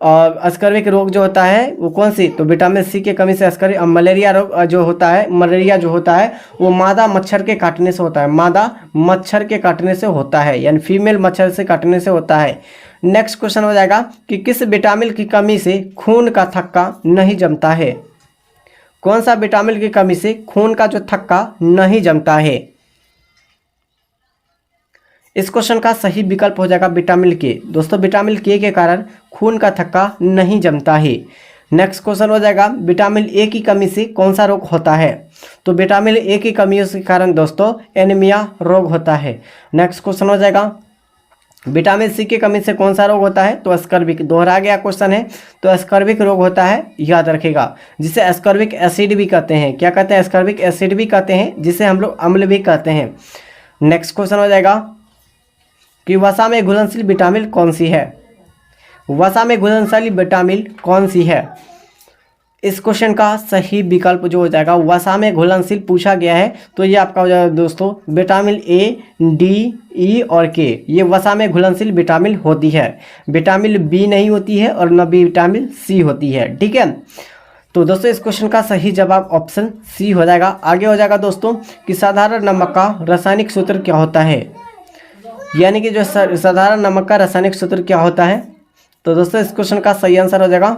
और स्कर्विक रोग जो होता है वो कौन सी? तो विटामिन सी की कमी से स्कर्विक। मलेरिया रोग जो होता है, मलेरिया जो होता है वो मादा मच्छर के काटने से होता है, मादा मच्छर के काटने से होता है, यानी फीमेल मच्छर से काटने से होता है। नेक्स्ट क्वेश्चन हो जाएगा कि किस विटामिन की कमी से खून का थक्का नहीं जमता है? कौन सा विटामिन की कमी से खून का जो थक्का नहीं जमता है? इस क्वेश्चन का सही विकल्प हो जाएगा विटामिन के। दोस्तों विटामिन के कारण खून का थक्का नहीं जमता है। नेक्स्ट क्वेश्चन हो जाएगा विटामिन ए की कमी से कौन सा रोग होता है? तो विटामिन ए की कमी के कारण दोस्तों एनीमिया रोग होता है। नेक्स्ट क्वेश्चन हो जाएगा विटामिन सी की कमी से कौन सा रोग होता है? तो स्कर्विक। दोहरा गया क्वेश्चन है, तो स्कर्विक रोग होता है, याद रखेगा, जिसे स्कर्विक एसिड भी कहते हैं। क्या कहते हैं? स्कर्विक एसिड भी कहते हैं, जिसे हम लोग अम्ल भी कहते हैं। नेक्स्ट क्वेश्चन हो जाएगा कि वसा में घुलनशील विटामिन कौन सी है? वसा में घुलनशील विटामिन कौन सी है? इस क्वेश्चन का सही विकल्प जो हो जाएगा वसा में घुलनशील पूछा गया है, तो ये आपका हो जाएगा दोस्तों विटामिन ए, डी, ई और के। ये वसा में घुलनशील विटामिन होती है। विटामिन बी नहीं होती है और न भी विटामिन सी होती है। ठीक है, तो दोस्तों इस क्वेश्चन का सही जवाब ऑप्शन सी हो जाएगा। आगे हो जाएगा दोस्तों कि साधारण नमक का रासायनिक सूत्र क्या होता है? यानी कि जो साधारण नमक का रासायनिक सूत्र क्या होता है? तो दोस्तों इस क्वेश्चन का सही आंसर हो जाएगा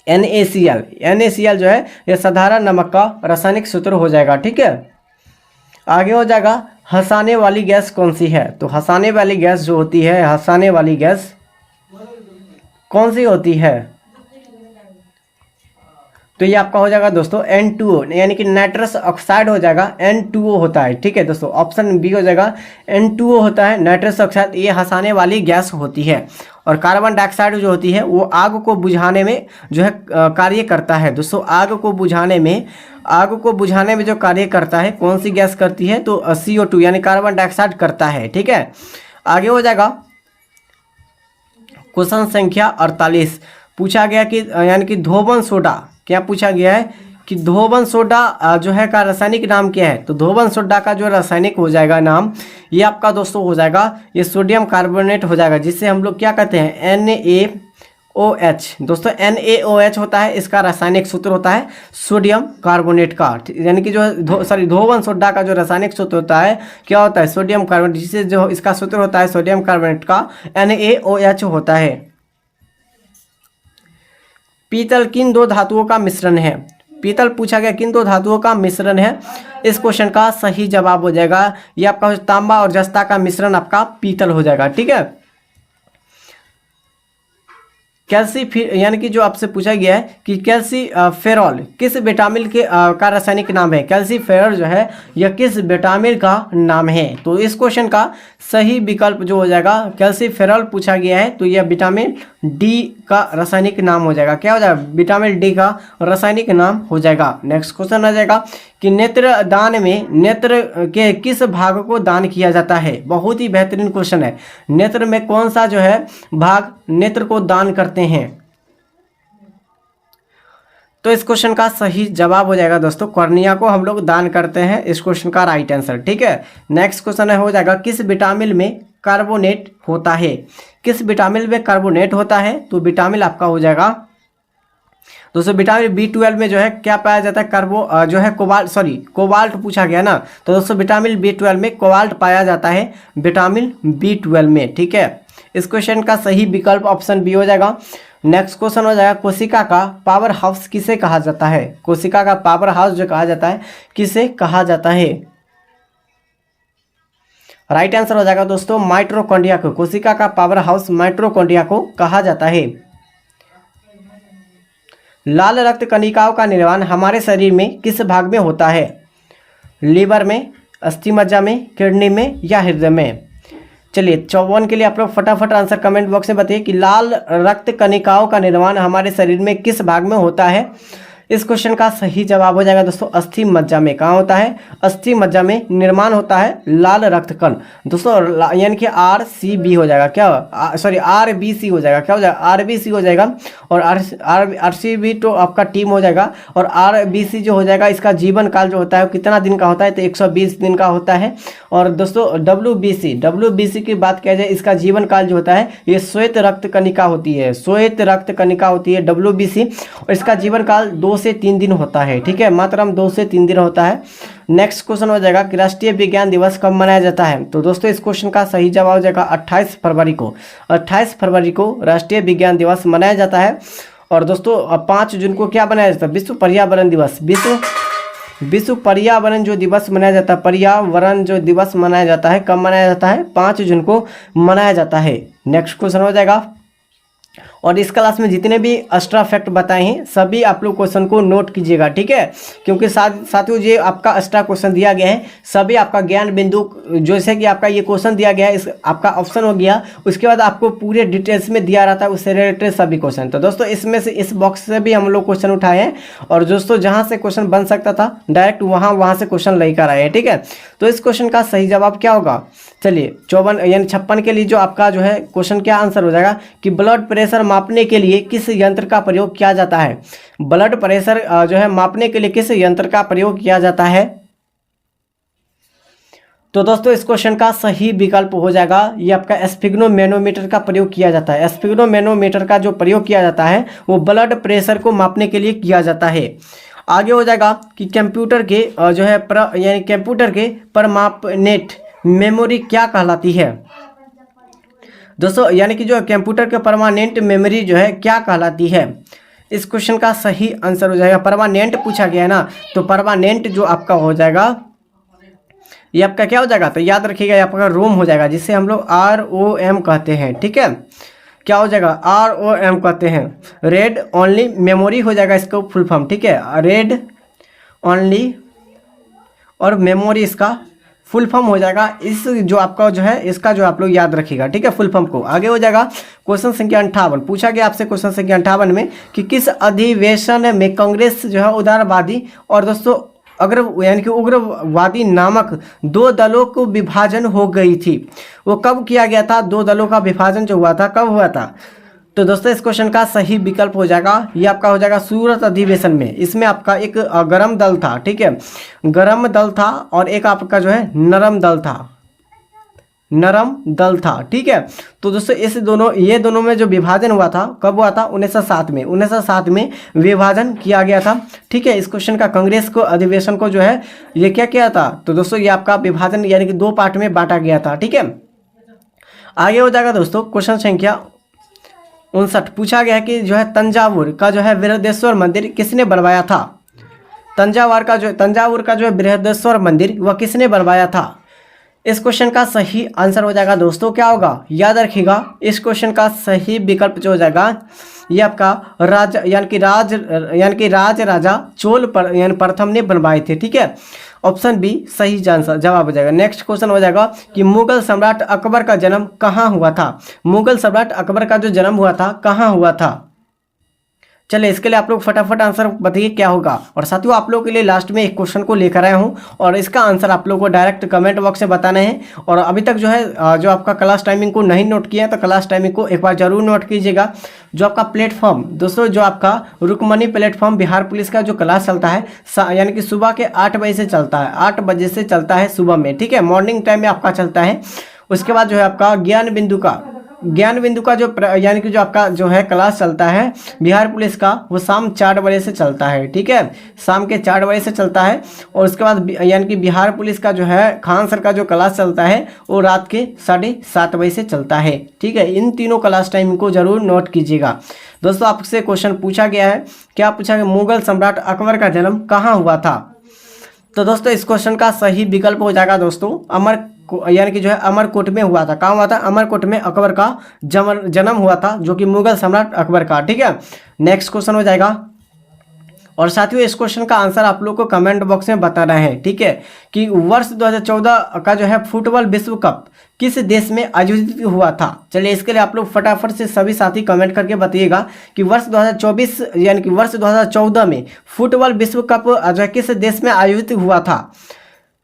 NaCl। NaCl जो है यह साधारण नमक का रासायनिक सूत्र हो जाएगा। ठीक है, आगे हो जाएगा हंसाने वाली गैस कौन सी है? तो हंसाने वाली गैस जो होती है, हंसाने वाली गैस कौन सी होती है? तो ये आपका हो जाएगा दोस्तों N2O, यानी कि नाइट्रस ऑक्साइड हो जाएगा, N2O होता है। ठीक है दोस्तों, ऑप्शन बी हो जाएगा N2O होता है, नाइट्रस ऑक्साइड। ये हंसाने वाली गैस होती है। और कार्बन डाइऑक्साइड जो होती है वो आग को बुझाने में जो है कार्य करता है। दोस्तों आग को बुझाने में जो कार्य करता है, कौन सी गैस करती है? तो CO2 यानी कार्बन डाइऑक्साइड करता है। ठीक है, आगे हो जाएगा क्वेश्चन संख्या 48। पूछा गया कि यानी कि धोबन सोडा, क्या पूछा गया है कि धोबन सोडा जो है का रासायनिक नाम क्या है? तो धोबन सोडा का जो रासायनिक हो जाएगा नाम, ये आपका दोस्तों हो जाएगा ये सोडियम कार्बोनेट हो जाएगा, जिससे हम लोग क्या कहते हैं NaOH। दोस्तों NaOH होता है, इसका रासायनिक सूत्र होता है सोडियम कार्बोनेट का। यानी कि जो धोबन सोडा का जो रासायनिक सूत्र होता है क्या होता है? सोडियम कार्बोनेट, जिससे जो इसका सूत्र होता है सोडियम कार्बोनेट का NaOH होता है। पीतल किन दो धातुओं का मिश्रण है? पीतल पूछा गया किन दो धातुओं का मिश्रण है? इस क्वेश्चन का सही जवाब हो जाएगा ये आपका तांबा और जस्ता का मिश्रण आपका पीतल हो जाएगा। ठीक है, यानी कि जो आपसे पूछा गया है कि कैल्सीफेरॉल किस विटामिन के का रासायनिक नाम है? कैल्सीफेरॉल जो है यह किस विटामिन का नाम है? तो इस क्वेश्चन का सही विकल्प जो हो जाएगा कैल्सीफेरॉल पूछा गया है, तो यह विटामिन डी का रासायनिक नाम हो जाएगा। क्या हो जाएगा? विटामिन डी का रासायनिक नाम हो जाएगा। नेक्स्ट क्वेश्चन आ जाएगा कि नेत्र दान में नेत्र के किस भाग को दान किया जाता है? बहुत ही बेहतरीन क्वेश्चन है। नेत्र में कौन सा जो है भाग नेत्र को दान करते हैं? तो इस क्वेश्चन का सही जवाब हो जाएगा दोस्तों कॉर्निया को हम लोग दान करते हैं। इस क्वेश्चन का राइट आंसर। ठीक है, नेक्स्ट क्वेश्चन हो जाएगा किस विटामिन में कार्बोनेट होता है? किस विटामिन में कार्बोनेट होता है? तो विटामिन आपका हो जाएगा दोस्तों विटामिन B12 में जो है क्या पाया जाता है? जो है कोबाल्ट पूछा गया ना, तो दोस्तों विटामिन B12 में कोबाल्ट पाया जाता है विटामिन B12 में। ठीक है, इस क्वेश्चन का सही विकल्प ऑप्शन बी हो जाएगा। नेक्स्ट क्वेश्चन हो जाएगा कोशिका का पावर हाउस किसे कहा जाता है? कोशिका का पावर हाउस जो कहा जाता है किसे कहा जाता है? राइट आंसर हो जाएगा दोस्तों माइटोकॉन्ड्रिया को। कोशिका का पावर हाउस माइटोकॉन्ड्रिया को कहा जाता है। लाल रक्त कणिकाओं का निर्माण हमारे शरीर में किस भाग में होता है? लीवर में, अस्थि मज्जा में, किडनी में या हृदय में? चलिए 54 के लिए आप लोग फटाफट आंसर कमेंट बॉक्स में बताइए कि लाल रक्त कणिकाओं का निर्माण हमारे शरीर में किस भाग में होता है। इस क्वेश्चन का सही जवाब हो जाएगा दोस्तों अस्थि मज्जा में। कहाँ होता है? अस्थि मज्जा में निर्माण होता है लाल रक्त कण दोस्तों, यानी कि RCB हो जाएगा, क्या सॉरी RBC हो जाएगा, क्या हो जाएगा? RBC हो जाएगा। और RCB तो आपका टीम हो जाएगा, और RBC जो हो जाएगा इसका जीवन काल जो होता है वो कितना दिन का होता है? तो 120 दिन का होता है। और दोस्तों WBC की बात किया जाए, इसका जीवन काल जो होता है ये श्वेत रक्त कणिका होती है, श्वेत रक्त कणिका होती है WBC, और इसका जीवन काल 2 से 3 दिन होता है। ठीक है, मात्र 2 से 3 दिन होता है। नेक्स्ट क्वेश्चन हो जाएगा कि राष्ट्रीय विज्ञान दिवस कब मनाया जाता है? तो दोस्तों इस क्वेश्चन का सही जवाब हो जाएगा 28 फरवरी को। 28 फरवरी को राष्ट्रीय विज्ञान दिवस मनाया जाता है। और दोस्तों 5 जून को क्या मनाया जाता है? विश्व पर्यावरण दिवस। विश्व पर्यावरण जो दिवस मनाया जाता है, पर्यावरण जो दिवस मनाया जाता है, कब मनाया जाता है? 5 जून को मनाया जाता है। नेक्स्ट क्वेश्चन हो जाएगा, और इस क्लास में जितने भी एक्स्ट्रा फैक्ट बताए हैं सभी आप लोग क्वेश्चन को नोट कीजिएगा, ठीक है, क्योंकि साथियों ये आपका एक्स्ट्रा क्वेश्चन दिया गया है, सभी आपका ज्ञान बिंदु, जैसे कि आपका ये क्वेश्चन दिया गया है, इस आपका ऑप्शन हो गया, उसके बाद आपको पूरे डिटेल्स में दिया रहता है उससे रिलेटेड सभी क्वेश्चन। तो दोस्तों इसमें से इस बॉक्स से भी हम लोग क्वेश्चन उठाए हैं, और दोस्तों जहाँ से क्वेश्चन बन सकता था डायरेक्ट वहाँ से क्वेश्चन लेकर आए हैं, ठीक है। तो इस क्वेश्चन का सही जवाब क्या होगा? चलिए 54 यानी 56 के लिए जो आपका जो है क्वेश्चन क्या आंसर हो जाएगा कि ब्लड प्रेशर मापने के लिए किस यंत्र का प्रयोग किया जाता है? ब्लड प्रेशर जो है मापने के लिए किस यंत्र का प्रयोग किया जाता है? तो दोस्तों इस क्वेश्चन का सही विकल्प हो जाएगा ये आपका स्फिग्नोमेनोमीटर का प्रयोग किया जाता है। स्फिग्नोमेनोमीटर का जो प्रयोग किया जाता है वो ब्लड प्रेशर को मापने के लिए किया जाता है। आगे हो जाएगा कि कंप्यूटर के जो है यानी कंप्यूटर के परमानेंट मेमोरी क्या कहलाती है? दोस्तों यानी कि जो कंप्यूटर के परमानेंट मेमोरी जो है क्या कहलाती है? इस क्वेश्चन का सही आंसर हो जाएगा, परमानेंट पूछा गया है ना, तो परमानेंट जो आपका हो जाएगा ये आपका क्या हो जाएगा? तो याद रखिएगा ये आपका रोम हो जाएगा, जिसे हम लोग ROM कहते हैं, ठीक है। क्या हो जाएगा? ROM कहते हैं, रेड ओनली मेमोरी हो जाएगा इसका फुल फॉर्म, ठीक है, रेड ओनली और मेमोरी इसका फुल फॉर्म हो जाएगा। इस जो आपका जो है इसका जो आप लोग याद रखिएगा, ठीक है, फुल फॉर्म को। आगे हो जाएगा क्वेश्चन संख्या 58, पूछा गया आपसे क्वेश्चन संख्या 58 में कि किस अधिवेशन में कांग्रेस जो है उदारवादी और दोस्तों अग्र यानी कि उग्रवादी नामक 2 दलों को विभाजन हो गई थी? वो कब किया गया था? 2 दलों का विभाजन जो हुआ था कब हुआ था? तो दोस्तों इस क्वेश्चन का सही विकल्प हो जाएगा ये आपका हो जाएगा सूरत अधिवेशन में। इसमें आपका एक गरम दल था, ठीक है, गरम दल था, और एक आपका जो है नरम दल था, ठीक है। तो दोस्तों ये दोनों में जो विभाजन हुआ था कब हुआ था? 1907 में विभाजन किया गया था, ठीक है। इस क्वेश्चन का कांग्रेस को अधिवेशन को जो है ये क्या किया था? तो दोस्तों ये आपका विभाजन यानी कि 2 पार्ट में बांटा गया था, ठीक है। आगे हो जाएगा दोस्तों क्वेश्चन संख्या 59, पूछा गया है कि जो है तंजावुर का जो है बृहदेश्वर मंदिर किसने बनवाया था? तंजावुर का जो है बृहदेश्वर मंदिर वह किसने बनवाया था? इस क्वेश्चन का सही आंसर हो जाएगा दोस्तों क्या होगा? याद रखिएगा इस क्वेश्चन का सही विकल्प जो हो जाएगा ये आपका यानी कि राजा चोल प्रथम ने बनवाए थे, ठीक है। ऑप्शन बी सही जवाब हो जाएगा। नेक्स्ट क्वेश्चन हो जाएगा कि मुगल सम्राट अकबर का जन्म कहाँ हुआ था? मुगल सम्राट अकबर का जो जन्म हुआ था कहाँ हुआ था? चलिए इसके लिए आप लोग फटाफट आंसर बताइए क्या होगा। और साथियों आप लोगों के लिए लास्ट में एक क्वेश्चन को लेकर आया हूं, और इसका आंसर आप लोगों को डायरेक्ट कमेंट बॉक्स में बताना है। और अभी तक जो है जो आपका क्लास टाइमिंग को नहीं नोट किया है तो क्लास टाइमिंग को एक बार जरूर नोट कीजिएगा। जो आपका प्लेटफॉर्म दोस्तों, जो आपका रुकमनी प्लेटफॉर्म बिहार पुलिस का जो क्लास चलता है यानी कि सुबह के 8 बजे से चलता है, 8 बजे से चलता है सुबह में, ठीक है, मॉर्निंग टाइम में आपका चलता है। उसके बाद जो है आपका ज्ञान बिंदु का जो यानी कि जो आपका जो है क्लास चलता है बिहार पुलिस का वो शाम 4 बजे से चलता है, ठीक है, शाम के 4 बजे से चलता है। और उसके बाद यानी कि बिहार पुलिस का जो है खान सर का जो क्लास चलता है वो रात के 7:30 बजे से चलता है, ठीक है। इन तीनों क्लास टाइम को जरूर नोट कीजिएगा। दोस्तों आपसे क्वेश्चन पूछा गया है, क्या पूछा गया? मुगल सम्राट अकबर का जन्म कहाँ हुआ था? तो दोस्तों इस क्वेश्चन का सही विकल्प हो जाएगा दोस्तों यानी कि जो है अमरकोट में हुआ था। कहाँ हुआ था? अमरकोट में अकबर का जन्म हुआ था, जो कि मुगल सम्राट अकबर का, ठीक है। नेक्स्ट क्वेश्चन हो जाएगा और साथियों इस क्वेश्चन का आंसर आप लोग को कमेंट बॉक्स में बताना है, ठीक है, कि वर्ष 2014 का जो है फुटबॉल विश्व कप किस देश में आयोजित हुआ था। चलिए इसके लिए आप लोग फटाफट से सभी साथी कमेंट करके बताइएगा कि वर्ष 2024 यानी कि वर्ष 2014 में फुटबॉल विश्व कप जो है किस देश में आयोजित हुआ था।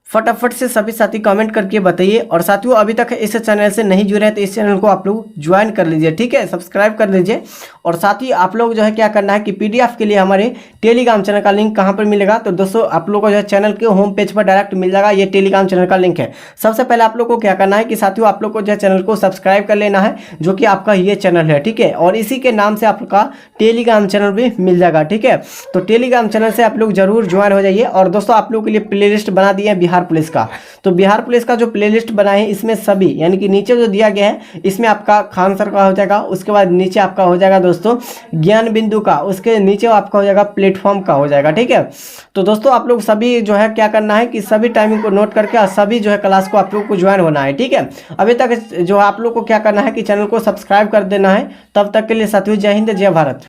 फटाफट से सभी साथी कमेंट करके बताइए। और साथियों अभी तक इस चैनल से नहीं जुड़े हैं तो इस चैनल को आप लोग ज्वाइन कर लीजिए, ठीक है, सब्सक्राइब कर लीजिए। और साथ ही आप लोग जो है क्या करना है कि पीडीएफ के लिए हमारे टेलीग्राम चैनल का लिंक कहाँ पर मिलेगा, तो दोस्तों आप लोग को जो है चैनल के होम पेज पर डायरेक्ट मिल जाएगा, ये टेलीग्राम चैनल का लिंक है। सबसे पहले आप लोग को क्या करना है कि साथियों आप लोग को जो है चैनल को सब्सक्राइब कर लेना है, जो कि आपका ये चैनल है, ठीक है, और इसी के नाम से आपका टेलीग्राम चैनल भी मिल जाएगा, ठीक है। तो टेलीग्राम चैनल से आप लोग जरूर ज्वाइन हो जाइए। और दोस्तों आप लोग के लिए प्ले लिस्ट बना दिए हैं बिहार पुलिस का, तो बिहार पुलिस का जो प्लेलिस्ट बना है इसमें सभी यानी कि नीचे जो दिया गया है इसमें आपका खान सर का हो जाएगा, उसके बाद नीचे आपका हो जाएगा दोस्तों ज्ञान बिंदु का, उसके नीचे आपका हो जाएगा प्लेटफॉर्म का हो जाएगा, ठीक है। तो दोस्तों आप लोग सभी जो है क्या करना है कि सभी टाइमिंग को नोट करके सभी जो है क्लास को आप लोग को ज्वाइन होना है, ठीक है। अभी तक जो आप लोग को क्या करना है कि चैनल को सब्सक्राइब कर देना है। तब तक के लिए साथियों जय हिंद जय भारत।